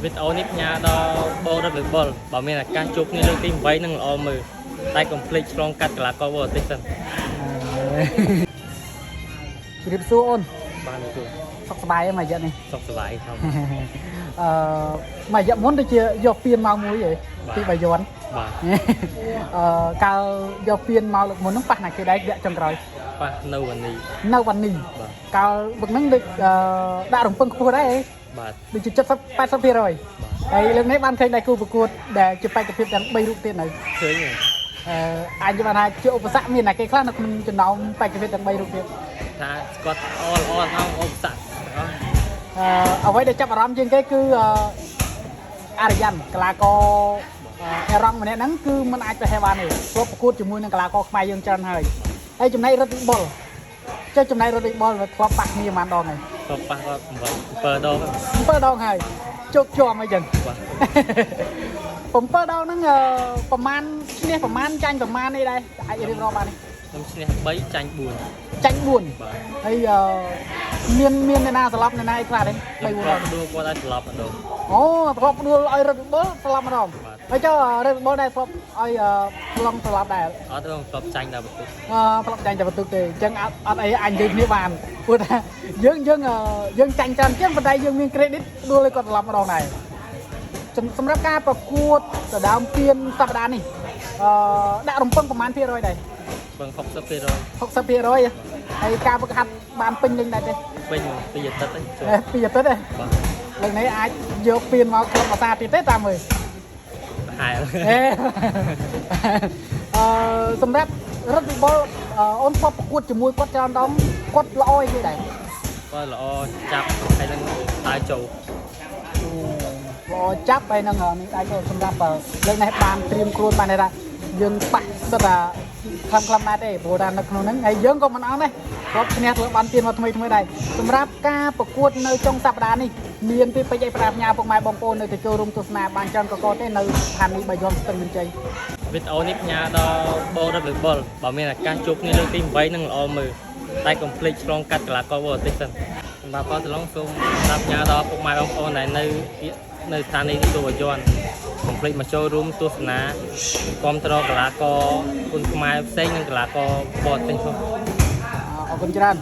វីដេអូនេះផ្ញើដល់បងរត់វិបុលបើមានឱកាសជួបគ្នាលើកទី8នឹងល្អមើលតែកុំភ្លេចឆ្លងកាត់កីឡាករបរទេសសិនជម្រាបសួរអូនបានជួបសុខសប្បាយមករយៈនេះសុខសប្បាយធម្មមករយៈមុនដូចជាយកពៀនមកមួយឯងពីបាយ័នបាទកាលយកពៀនមកលើកមុនហ្នឹងប៉ះណាគេដែរវគ្គចុងក្រោយប៉ះនៅវ៉ានីកាលវឹកហ្នឹងដូចដាក់រំពឹងខ្ពស់ដែរឯងបាទដូចជា70-80%ហើយលើកនេះបានឃើញដៃគូប្រកួតដែលជាបេក្ខភាពទាំង3រូបទៀតនៅឃើញអាចនិយាយថាជាឧបសគ្គមានតែគេខ្លះនៅក្នុងចំណោមបេក្ខភាពទាំង3រូបទៀតថាស្គាត់ល្អហ្នឹងឧបសគ្គអ្វីដែលចាប់អារម្មណ៍ជាងគេគឺអារយ៉ាន់កីឡាករអេរ៉ង់ម្នាក់ហ្នឹងគឺมันអាចប្រហែលបានទេព្រោះប្រកួតជាមួយនឹងកីឡាករខ្មែរយើងច្រើនហើយចំណែករត់វិបុលចំណែករត់វិបុលវាធ្លាប់ប៉ះគ្នាប៉ុន្មានដងហើយធ្លាប់ប៉ះគាត់7 ដង7 ដងហើយជោគជាំអីចឹងបាទ7 ដងហ្នឹងប្រមាណឈ្នះប្រមាណចាញ់ប្រមាណអីដែរអាចរៀបរាប់បានទេខ្ញុំឈ្នះ3ចាញ់4បាទហើយមានអ្នកណាស្លាប់អ្នកណាអីខ្លះទេ3 4ដងដួលគាត់ឲ្យស្លាប់ម្ដងអូធ្លាប់ដួលឲ្យរត់វិបុលស្លាប់ម្ដងហើយចុះរត់វិបុលដែរធ្លាប់ឲ្យឆ្លងស្លាប់ដែរអត់ទេធ្លាប់ចាញ់តែបន្ទុកធ្លាប់ចាញ់តែបន្ទុកទេអញ្ចឹងអត់អីអញនិយាយគ្នាបានព្រោះថាយើងចាញ់ច្រើនជាងប៉ុន្តែយើងមាន credit ដួលឲ្យគាត់ស្លាប់ម្ដងដែរសម្រាប់ការប្រកួតដដើមទៀនសប្តាហ៍នេះដាក់រំពឹងប្រមាណភាគរយដែរពឹង60%ហើយការฝึกហាត់បានពេញលេញដែរទេពេញ2អាទិត្យទេ2អាទិត្យទេលើកនេះអាចយកពៀនមកក្រុមអាសាទៀតទេតាមមើលហែលសម្រាប់រត់វិបុលអូនធ្លាប់ប្រកួតជាមួយគាត់ច្រើនដងគាត់ល្អអីគេដែរគាត់ល្អចាប់ហើយនឹងដើរចូលល្អចាប់ហើយនឹងនេះដែរចូលសម្រាប់លើកនេះបានត្រៀមខ្លួនបានដែរយើងបាក់សិតថាខ្លំដែរទេព្រោះថានៅក្នុងហ្នឹងហើយយើងក៏មិនអន់ដែរគាត់ឈ្នះធ្វើបានទៀនមកថ្មីដែរសម្រាប់ការប្រកួតនៅចុងសប្តាហ៍នេះមានពីពេជ្រអីប្រាថ្នាពុកម៉ែបងប្អូននៅទៅចូលរួមទស្សនាបានច្រើនកកទេនៅស្ថានីយ៍បាយ័នស្ទឹងមានជ័យវីដេអូនេះផ្ញើដល់បងរត់វិបុលបើមានឱកាសជួបគ្នាលើកទី8នឹងល្អមើលតែកុំភ្លេចឆ្លងកាត់កីឡាករបរទេសសិនសម្រាប់គាត់សឡងសូមផ្ញើដល់ពុកម៉ែបងប្អូនដែលនៅស្ថានីយ៍ទូបាយ័នកុំភ្លេចមកចូលរួមទស្សនាគាំទ្រកីឡាករគុនខ្មែរផ្សេងនិងកីឡាករបរទេសផងអរគុណច្រើន